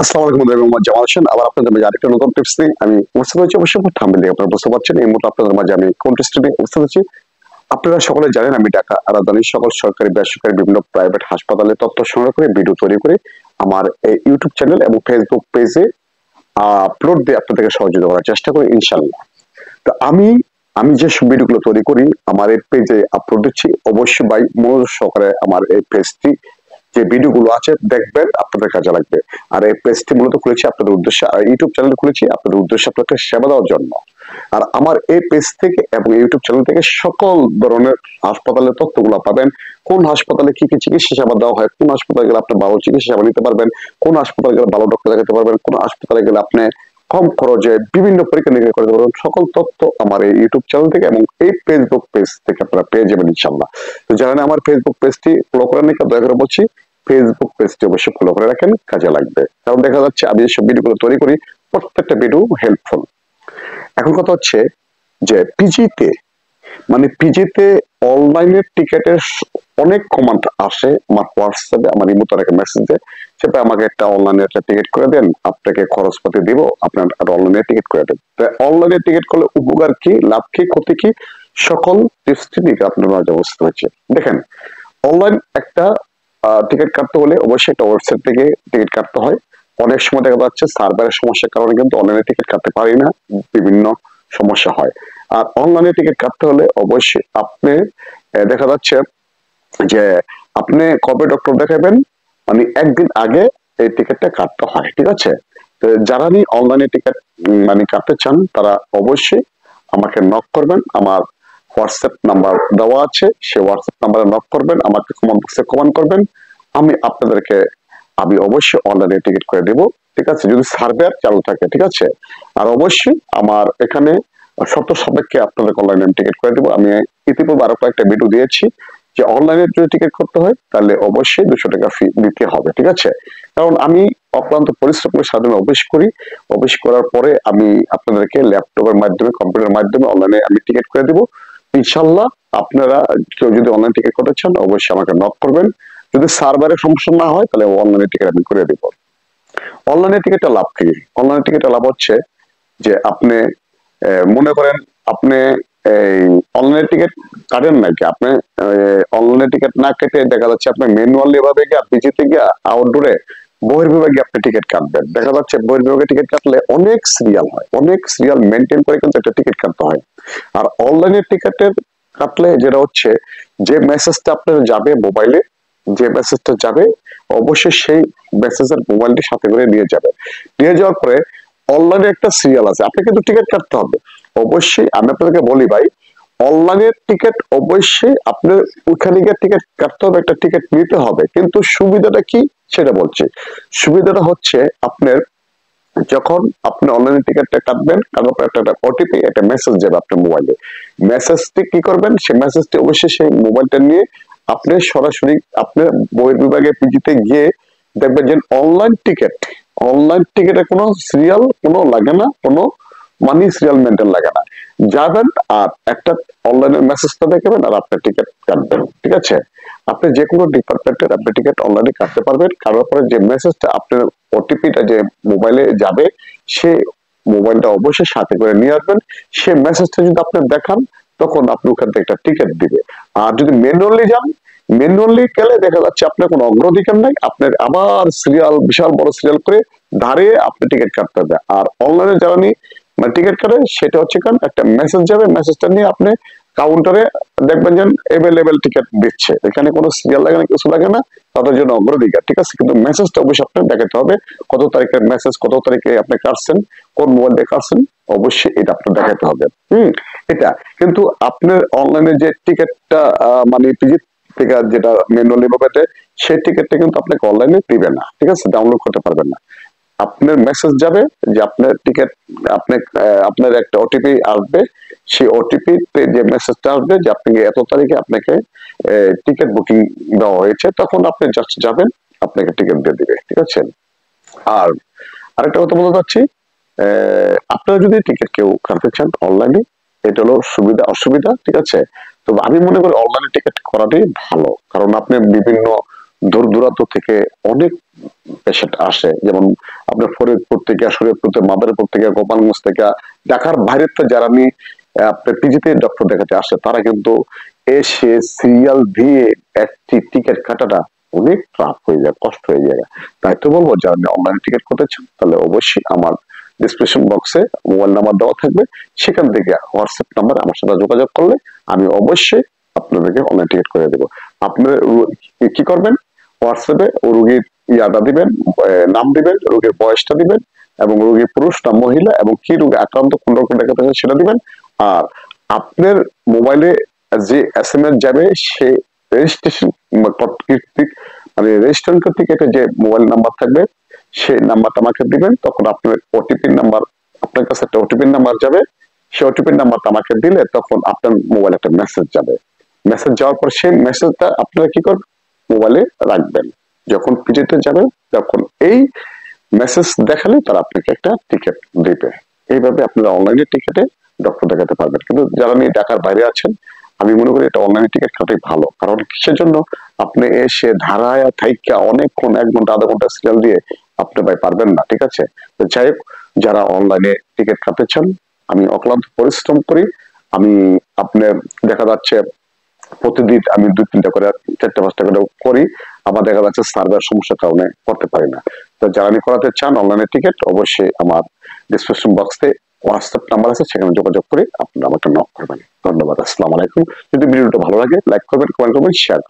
আসসালামু আলাইকুম বন্ধুরা, আমি মোহাম্মদ জামাল হোসেন। আবার আপনাদের মাঝে আরেকটা নতুন টিপস নিয়ে আমি উপস্থিত হয়েছি। অবশ্যই থাম্বনেল দেখে আপনারা বুঝতে পারছেন এই মুহূর্তে আপনাদের মাঝে আমি কোন টিপসটি নিয়ে উপস্থিত হচ্ছি। আপনারা সকলে জানেন আমি ঢাকা রাজধানীর সকল সরকারি বেসরকারি বিভিন্ন প্রাইভেট হাসপাতালে তথ্য সংগ্রহ করে ভিডিও তৈরি করে আমার এই ইউটিউব চ্যানেল এবং ফেসবুক পেজে আপলোড দিয়ে আপনাদেরকে সহযোগিতা করার চেষ্টা করি ইনশাল্লাহ। তো আমি আমি যে ভিডিওগুলো তৈরি করি আমার এই পেজে আপলোড দিচ্ছি, অবশ্যই ভাই মনোযোগ সহকারে আমার এই পেজটি যে ভিডিওগুলো আছে দেখবেন, আপনাদের কাজে লাগবে। আর এই পেজটি মূলত খুলেছি আপনাদের উদ্দেশ্যে, আর ইউটিউব চ্যানেল খুলেছি আপনাদের উদ্দেশ্যে, আপনাদের সেবা দেওয়ার জন্য। আর আমার এই পেজ থেকে এবং ইউটিউব চ্যানেল থেকে সকল ধরনের হাসপাতালের তথ্যগুলো পাবেন। কোন হাসপাতালে কি কি চিকিৎসা সেবা দেওয়া হয়, কোন হাসপাতালে গেলে আপনি ভালো চিকিৎসা সেবা নিতে পারবেন, কোন হাসপাতালে গেলে ভালো ডক্টর দেখাতে পারবেন, কোন হাসপাতালে গেলে আপনি কম খরচে বিভিন্ন পরীক্ষা নিরীক্ষা করতে পারবেন, সকল তথ্য আমার এই ইউটিউব চ্যানেল থেকে এবং এই ফেসবুক পেজ থেকে আপনারা পেয়ে যাবেন ইনশাল্লাহ। তো যারা আমার ফেসবুক পেজটি ফলো করেন না, দয়া করে বলছি ফেসবুক পেজটি অবশ্যই ফলো করে রাখেন, কাজে লাগবে। কারণ দেখা যাচ্ছে আমি যেসব ভিডিওগুলো তৈরি করি প্রত্যেকটা ভিডিও হেল্পফুল। এখন কথা হচ্ছে যে পিজিতে অনলাইনের টিকেটের অনেক কমেন্ট আসে আমার হোয়াটসঅ্যাপে, আমার ইমোতে একটা মেসেজ দেয়, সেটা আমাকে একটা অনলাইনে একটা টিকিট করে দেন, আপনাকে খরচপাতি দিব, আপনার অনলাইনে টিকিট করে দেন। অনলাইনে টিকিট করলে উপকার কি, লাভ কি, ক্ষতি কি, সকল টিপসটি নিয়ে আপনার মাঝে বুঝতে পারছি। দেখেন, অনলাইন একটা টিকিট কাটতে হলে অবশ্যই একটা ওয়েবসাইট থেকে টিকিট কাটতে হয়। অনেক সময় দেখা যাচ্ছে সার্ভারের সমস্যার কারণে কিন্তু অনলাইনে টিকিট কাটতে পারি না, বিভিন্ন সমস্যা হয়। আর অনলাইনে টিকিট কাটতে হলে অবশ্যই আপনি দেখা যাচ্ছে যে আপনি কবে ডক্টর দেখাবেন মানে একদিন আগে এই টিকিটটা কাটতে হয়, ঠিক আছে? তো যারা নি অনলাইনে টিকিট মানে কাটতে চান তারা অবশ্যই আমাকে নক করবেন। আমার হোয়াটসঅ্যাপ নাম্বার দেওয়া আছে, সেই হোয়াটসঅ্যাপ নাম্বারে নক করবেন, আমাকে কমেন্ট বক্সে কমেন্ট করবেন, আমি অবশ্যই অনলাইনে টিকিট করে দেব, ঠিক আছে, যদি সার্ভার চালু থাকে, ঠিক আছে। আর অবশ্যই আমার এখানে শর্ত সাপেক্ষে আপনাদের অনলাইনে টিকিট করে দেবো। আমি ইতিপূর্বে আরো কয়েকটা ভিডিও দিয়েছি যে অনলাইনে যদি টিকিট করতে হয় তাহলে অবশ্যই 200 টাকা ফি দিতে হবে, ঠিক আছে। কারণ আমি অক্লান্ত পরিশ্রম করে সারাদিন অফিস করি, অফিস করার পরে আমি আপনাদেরকে ল্যাপটপের মাধ্যমে কম্পিউটারের মাধ্যমে অনলাইনে আমি টিকিট করে দেবো ইনশাল্লাহ। আপনারা কেউ যদি অনলাইন টিকিট করতে চান অবশ্যই আমাকে নক করবেন। যদি সার্ভারের সমস্যা না হয় তাহলে অনলাইনে টিকিট আমি করে দেবো। অনলাইনে টিকিটটা লাভ কি? অনলাইনে টিকিটটা লাভ হচ্ছে যে আপনি মনে করেন আপনি এই অনলাইন টিকিট কাটেন নাকি, আপনি অনলাইন টিকিট না কেটে দেখা যাচ্ছে আপনি ম্যানুয়ালি ভাবে গিয়ে পিজিতে গিয়ে আউটডোরে বহির্বিভাগে আপনি টিকিট কাটবেন। দেখা যাচ্ছে বহির্বিভাগে টিকিট কাটলে অনেক সিরিয়াল হয়, অনেক সিরিয়াল মেনটেন করে কিন্তু একটা টিকিট কাটতে হয়। আর অনলাইনের টিকিটের কাটলে যেটা হচ্ছে যে মেসেজটা আপনার যাবে মোবাইলে, যে মেসেজটা যাবে অবশ্যই সেই মেসেজের মোবাইলটি সাথে করে নিয়ে যাবে। নিয়ে যাওয়ার পরে অনলাইনে একটা সিরিয়াল আছে, আপনি কিন্তু টিকিট কাটতে হবে। অবশ্যই আমি আপনাদেরকে বলি ভাই, অনলাইনের টিকিট অবশ্যই আপনার ওইখানে গিয়ে টিকিট কাটতে হবে, একটা টিকিট নিতে হবে। কিন্তু সুবিধাটা কি সেটা বলছি। সুবিধাটা হচ্ছে আপনার যখন আপনি অনলাইনে টিকিটটা কাটবেন, কাটার পর একটা ওটিপি, একটা মেসেজ যাবে আপনার মোবাইলে। মেসেজটি কি করবেন, সেই মেসেজটি অবশ্যই সেই মোবাইলটা নিয়ে আপনি সরাসরি আপনার বহির্বিভাগে পিজিতে গিয়ে দেখবেন যে অনলাইন টিকেটে কোনো সিরিয়াল কোনো লাগে না, কোনো মানি সিরিয়াল মেনটেন লাগে না। যাবেন আর একটা অনলাইনের মেসেজটা দেখবেন আর আপনার টিকিট কাটবেন, ঠিক আছে। আপনি যে কোনো ডিপার্টমেন্টের আপনি টিকিট অনলাইনে কাটতে পারবেন। কাটার পরে যে মেসেজটা আপনার ওটিপিটা যে মোবাইলে যাবে সে মোবাইলটা অবশ্যই সাথে করে নিয়ে আসবেন। সে মেসেজটা যদি আপনি দেখান তখন আপনি ওখান থেকে একটা টিকিট দিবে। আর যদি ম্যানুয়ালি যান, ম্যানুয়ালি গেলে দেখা যাচ্ছে আপনার কোনো অগ্রাধিকার নাই, আপনার আবার সিরিয়াল বিশাল বড় সিরিয়াল করে দাঁড়িয়ে আপনি টিকিট কাটতে হবে। আর অনলাইনে যারা নি মানে টিকিট কাটে সেটা হচ্ছে কারণ একটা মেসেজ যাবে, মেসেজটা নিয়ে আপনি কাউন্টারে দেখবেন যে এভেলেবেল টিকিট দিচ্ছে, এখানে কোনো সিরিয়াল লাগে না, কিছু লাগে না, তাদের জন্য অগ্রাধিকার, ঠিক আছে। কিন্তু মেসেজটা অবশ্যই আপনার দেখাতে হবে, কত তারিখের মেসেজ, কত তারিখে আপনি কাটছেন, কোন মোবাইল দিয়ে কাটছেন, অবশ্যই এটা আপনার দেখাতে হবে। এটা কিন্তু আপনার অনলাইনে যে টিকিটটা মানে থেকে যেটা ম্যানুয়ালি ভাবে দেয় সেই টিকিটটা কিন্তু আপনাকে অনলাইনে দিবে না, ঠিক আছে, ডাউনলোড করতে পারবেন না। আপনার মেসেজ যাবে যে আপনার টিকিট, আপনার একটা ওটিপি আসবে, সেই ওটিপিতে যে মেসেজটা আসবে যে আপনি এত তারিখে আপনাকে টিকিট বুকিং দেওয়া হয়েছে, তখন আপনি জাস্ট যাবেন, আপনাকে টিকিট দিয়ে দিবে, ঠিক আছে। আর আরেকটা কথা বলতে চাচ্ছি, আপনারা যদি টিকিট কেউ কাটতে চান অনলাইনে, এটা হলো সুবিধা অসুবিধা, ঠিক আছে। তো আমি মনে করি অনলাইনে টিকিট করাটাই ভালো, কারণ আপনি বিভিন্ন দূর দূরান্ত থেকে অনেক পেশেন্ট আসে, যেমন আপনার ফরিদপুর থেকে, শরীয়তপুর থেকে, মাদারীপুর থেকে, গোপালগঞ্জ থেকে, ঢাকার বাইরে তো যারা আমি আপনার পিজিতে ডক্টর দেখাতে আসে, তারা কিন্তু এসে সিরিয়াল দিয়ে একটি টিকিট কাটাটা অনেক টাফ হয়ে যায়, কষ্ট হয়ে যায়। তাই তো বলবো, যারা অনলাইন টিকিট করতে চান তাহলে অবশ্যই আমার ডিসক্রিপশন বক্সে মোবাইল নাম্বার দেওয়া থাকবে, সেখান থেকে হোয়াটসঅ্যাপ নাম্বার আমার সাথে যোগাযোগ করলে আমি অবশ্যই আপনাদেরকে অনলাইন টিকিট করে দেবো। আপনারা কি করবেন, হোয়াটসঅ্যাপে ও রোগীর ইয়াটা দিবেন, নাম দিবেন, রোগীর বয়সটা দিবেন, এবং রোগী পুরুষ না মহিলা এবং কি রোগে আক্রান্ত, কোন রকম দেখাতে হবে সেটা দিবেন। আর আপনার মোবাইলে যে এসএমএস যাবে সে রেজিস্ট্রেশন কর্তৃক, মানে রেজিস্ট্রেশন কর্তৃক একটা যে মোবাইল নাম্বার থাকবে সেই নাম্বারটা আমাকে দিবেন। তখন আপনার ওটিপি নাম্বার, আপনার কাছে একটা ওটিপি নাম্বার যাবে, সেই ওটিপি নাম্বারটা আমাকে দিলে তখন আপনার মোবাইলে একটা মেসেজ যাবে। মেসেজ যাওয়ার পর সেই মেসেজটা আপনারা কি করবেন, মোবাইলে রাখবেন। যখন পিজিতে যাবেন তখন এই মেসেজ দেখালে তারা আপনাকে একটা টিকিট দিবে। এইভাবে আপনারা অনলাইনে টিকিটে ডক্টর দেখাতে পারবেন। কিন্তু যারা নিয়ে ঢাকার বাইরে আছেন, আমি মনে করি এটা অনলাইনে টিকিট কাটাই ভালো। কারণ কিসের জন্য, আপনি এসে ধারায় থাইকা অনেকক্ষণ 1 ঘন্টা আধা ঘন্টা সিরিয়াল দিয়ে আপনি ভাই পারবেন না, ঠিক আছে? তো যাই হোক, যারা অনলাইনে টিকিট কাটতে চান, আমি অক্লান্ত পরিশ্রম করি। আমি আপনার দেখা যাচ্ছে প্রতিদিন আমি 2-3টা করে, 4-5টা করে করি। আমার দেখা যাচ্ছে সার্ভার সমস্যার কারণে করতে পারি না। তো যারা আমি করাতে চান অনলাইনে টিকিট, অবশ্যই আমার ডিসক্রিপশন বক্সে হোয়াটসঅ্যাপ নাম্বার আছে, সেখানে যোগাযোগ করে আপনারা আমাকে নক করবেন। ধন্যবাদ। আসসালামু আলাইকুম। যদি ভিডিওটা ভালো লাগে লাইক করবেন, কমেন্ট করবেন, শেয়ার করবেন।